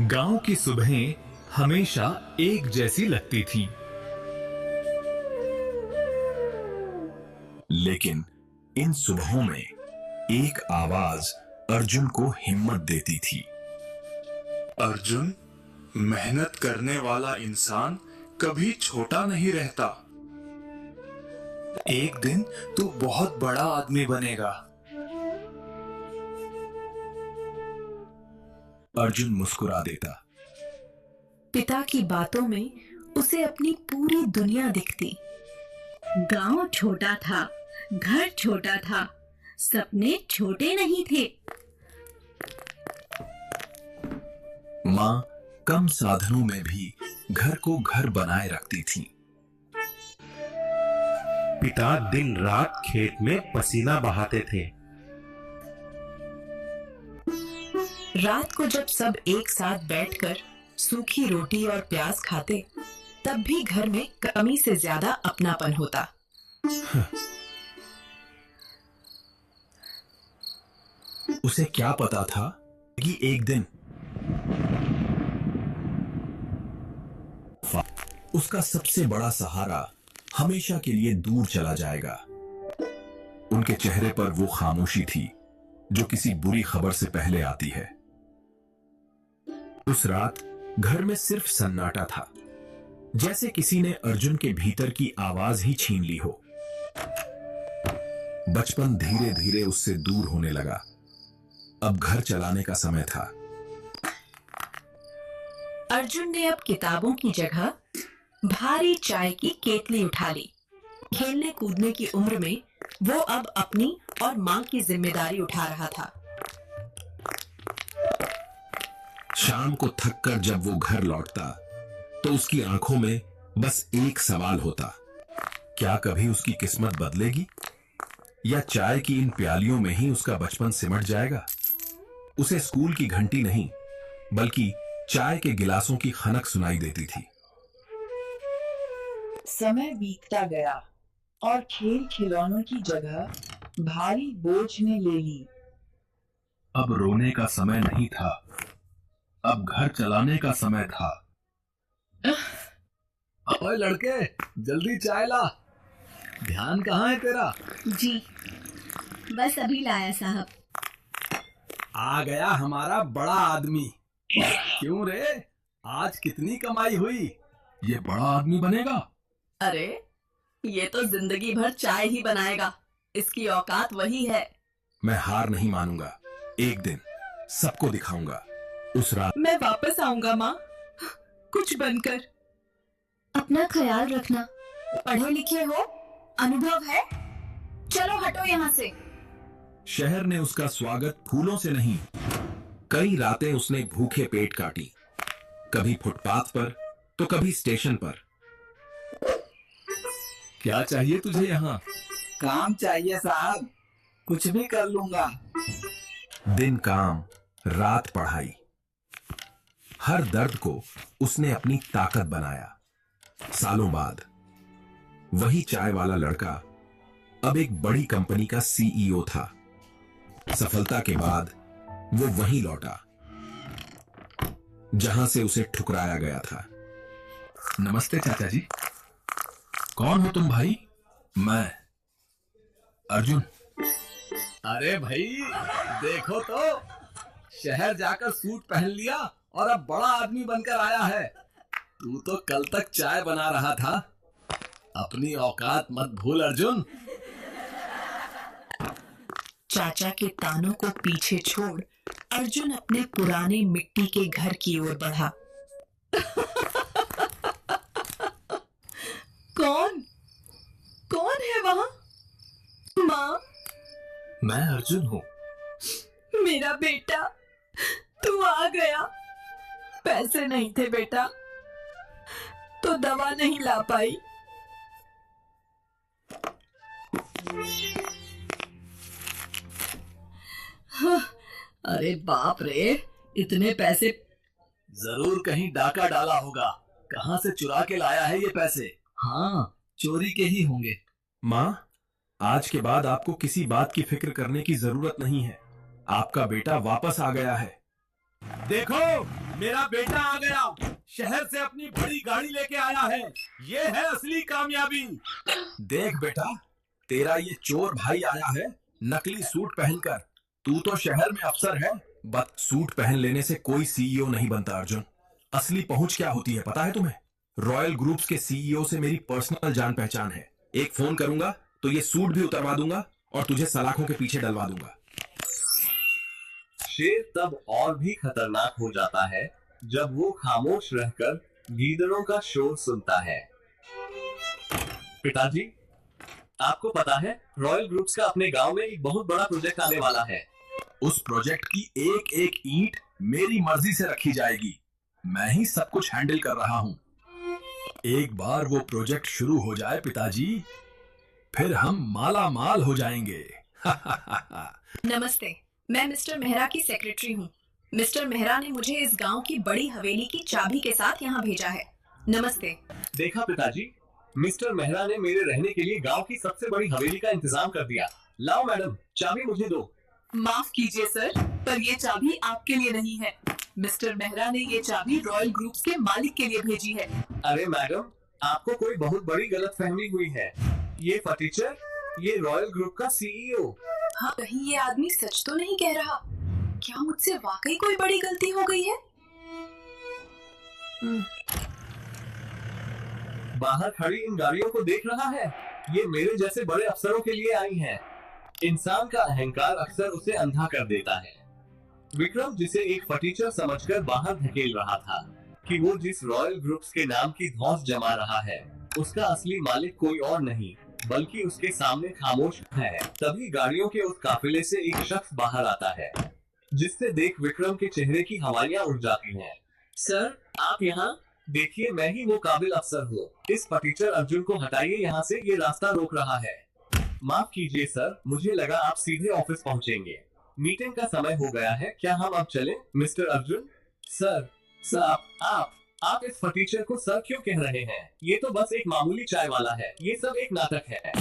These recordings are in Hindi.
गांव की सुबहें हमेशा एक जैसी लगती थीं। लेकिन इन सुबहों में एक आवाज अर्जुन को हिम्मत देती थी। अर्जुन, मेहनत करने वाला इंसान कभी छोटा नहीं रहता। एक दिन तू बहुत बड़ा आदमी बनेगा। अर्जुन मुस्कुरा देता। पिता की बातों में उसे अपनी पूरी दुनिया दिखती। गांव छोटा था, घर छोटा था, सपने छोटे नहीं थे। माँ कम साधनों में भी घर को घर बनाए रखती थी। पिता दिन रात खेत में पसीना बहाते थे। रात को जब सब एक साथ बैठकर सूखी रोटी और प्याज खाते, तब भी घर में कमी से ज्यादा अपनापन होता। उसे क्या पता था कि एक दिन उसका सबसे बड़ा सहारा हमेशा के लिए दूर चला जाएगा। उनके चेहरे पर वो खामोशी थी जो किसी बुरी खबर से पहले आती है। उस रात घर में सिर्फ सन्नाटा था, जैसे किसी ने अर्जुन के भीतर की आवाज ही छीन ली हो। बचपन धीरे धीरे उससे दूर होने लगा। अब घर चलाने का समय था। अर्जुन ने अब किताबों की जगह भारी चाय की केतली उठा ली। खेलने कूदने की उम्र में वो अब अपनी और मां की जिम्मेदारी उठा रहा था। शाम को थककर जब वो घर लौटता तो उसकी आंखों में बस एक सवाल होता, क्या कभी उसकी किस्मत बदलेगी या चाय की इन प्यालियों में ही उसका बचपन सिमट जाएगा। उसे स्कूल की घंटी नहीं बल्कि चाय के गिलासों की खनक सुनाई देती थी। समय बीतता गया और खेल खिलौनों की जगह भारी बोझ ने ले ली। अब रोने का समय नहीं था, अब घर चलाने का समय था। ओए लड़के, जल्दी चाय ला। ध्यान कहाँ है तेरा? जी, बस अभी लाया साहब। आ गया हमारा बड़ा आदमी। क्यों रे, आज कितनी कमाई हुई? ये बड़ा आदमी बनेगा? अरे, ये तो जिंदगी भर चाय ही बनाएगा। इसकी औकात वही है। मैं हार नहीं मानूंगा। एक दिन सबको दिखाऊंगा। उस रात मैं वापस आऊंगा माँ, कुछ बनकर। अपना ख्याल रखना। पढ़े लिखे हो, अनुभव है। चलो हटो यहाँ से। शहर ने उसका स्वागत फूलों से नहीं, कई रातें उसने भूखे पेट काटी। कभी फुटपाथ पर तो कभी स्टेशन पर। क्या चाहिए तुझे यहाँ? काम चाहिए साहब, कुछ भी कर लूंगा। दिन काम, रात पढ़ाई। हर दर्द को उसने अपनी ताकत बनाया। सालों बाद वही चाय वाला लड़का अब एक बड़ी कंपनी का सीईओ था। सफलता के बाद वो वहीं लौटा जहां से उसे ठुकराया गया था। नमस्ते चाचा जी। कौन हो तुम भाई? मैं अर्जुन। अरे भाई, देखो तो, शहर जाकर सूट पहन लिया और अब बड़ा आदमी बनकर आया है। तू तो कल तक चाय बना रहा था। अपनी औकात मत भूल अर्जुन। चाचा के तानों को पीछे छोड़ अर्जुन अपने पुराने मिट्टी के घर की ओर बढ़ा। कौन कौन है वहां? माँ, मैं अर्जुन हूँ। मेरा बेटा, तू आ गया। पैसे नहीं थे बेटा, तो दवा नहीं ला पाई। अरे बाप रे, इतने पैसे। जरूर कहीं डाका डाला होगा। कहाँ से चुरा के लाया है ये पैसे? हाँ, चोरी के ही होंगे। माँ, आज के बाद आपको किसी बात की फिक्र करने की जरूरत नहीं है। आपका बेटा वापस आ गया है। देखो, मेरा बेटा आ गया, शहर से अपनी बड़ी गाड़ी लेके आया है। ये है असली कामयाबी। देख बेटा, तेरा ये चोर भाई आया है नकली सूट पहनकर। तू तो शहर में अफसर है, बस सूट पहन लेने से कोई सीईओ नहीं बनता अर्जुन। असली पहुंच क्या होती है पता है तुम्हें? रॉयल ग्रुप्स के सीईओ से मेरी पर्सनल जान पहचान है। एक फोन करूंगा तो ये सूट भी उतरवा दूंगा और तुझे सलाखों के पीछे डलवा दूंगा। शेर तब और भी खतरनाक हो जाता है जब वो खामोश रहकर गीदड़ों का शोर सुनता है। पिताजी, आपको पता है रॉयल ग्रुप्स का अपने गांव में एक बहुत बड़ा प्रोजेक्ट आने वाला है। उस प्रोजेक्ट की एक एक ईंट मेरी मर्जी से रखी जाएगी। मैं ही सब कुछ हैंडल कर रहा हूं। एक बार वो प्रोजेक्ट शुरू हो जाए पिताजी, फिर हम माला माल हो जाएंगे। नमस्ते, मैं मिस्टर मेहरा की सेक्रेटरी हूँ। मिस्टर मेहरा ने मुझे इस गांव की बड़ी हवेली की चाबी के साथ यहाँ भेजा है। नमस्ते। देखा पिताजी, मिस्टर मेहरा ने मेरे रहने के लिए गांव की सबसे बड़ी हवेली का इंतजाम कर दिया। लाओ मैडम, चाबी मुझे दो। माफ कीजिए सर, पर ये चाबी आपके लिए नहीं है। मिस्टर मेहरा ने ये चाबी रॉयल ग्रुप्स के मालिक के लिए भेजी है। अरे मैडम, आपको कोई बहुत बड़ी गलतफहमी हुई है। ये फटीचर, ये रॉयल ग्रुप का सीईओ। हाँ, कहीं ये आदमी सच तो नहीं कह रहा? क्या मुझसे वाकई कोई बड़ी गलती हो गई है? बाहर खड़ी इन गाड़ियों को देख रहा है? ये मेरे जैसे बड़े अफसरों के लिए आई हैं। इंसान का अहंकार अक्सर उसे अंधा कर देता है। विक्रम जिसे एक फटीचर समझकर बाहर धकेल रहा था कि वो जिस रॉयल ग्रुप्स के नाम की धौंस जमा रहा है उसका असली मालिक कोई और नहीं बल्कि उसके सामने खामोश है। तभी गाड़ियों के उस काफिले से एक शख्स बाहर आता है जिससे देख विक्रम के चेहरे की हवाइयां उड़ जाती हैं। सर, आप यहाँ देखिए, मैं ही वो काबिल अफसर हूँ। इस फटीचर अर्जुन को हटाइए यहाँ से, ये रास्ता रोक रहा है। माफ कीजिए सर, मुझे लगा आप सीधे ऑफिस पहुँचेंगे। मीटिंग का समय हो गया है, क्या हम अब चलें? मिस्टर अर्जुन। सर आप इस फटीचर को सर क्यों कह रहे हैं? ये तो बस एक मामूली चाय वाला है, ये सब एक नाटक है।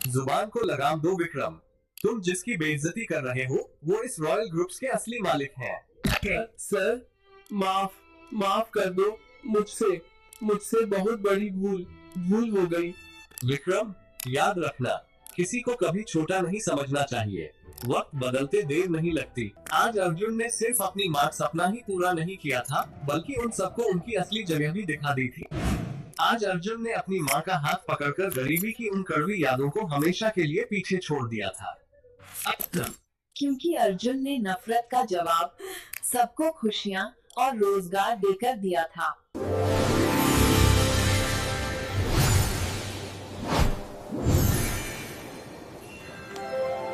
जुबान को लगाम दो विक्रम, तुम जिसकी बेइज्जती कर रहे हो वो इस रॉयल ग्रुप्स के असली मालिक हैं। सर, माफ कर दो, मुझसे बहुत बड़ी भूल हो गई। विक्रम, याद रखना, किसी को कभी छोटा नहीं समझना चाहिए। वक्त बदलते देर नहीं लगती। आज अर्जुन ने सिर्फ अपनी मार्क सपना ही पूरा नहीं किया था बल्कि उन सबको उनकी असली जगह भी दिखा दी थी। आज अर्जुन ने अपनी माँ का हाथ पकड़कर गरीबी की उन कड़वी यादों को हमेशा के लिए पीछे छोड़ दिया था। क्योंकि अर्जुन ने नफरत का जवाब सबको खुशियाँ और रोजगार देकर दिया था।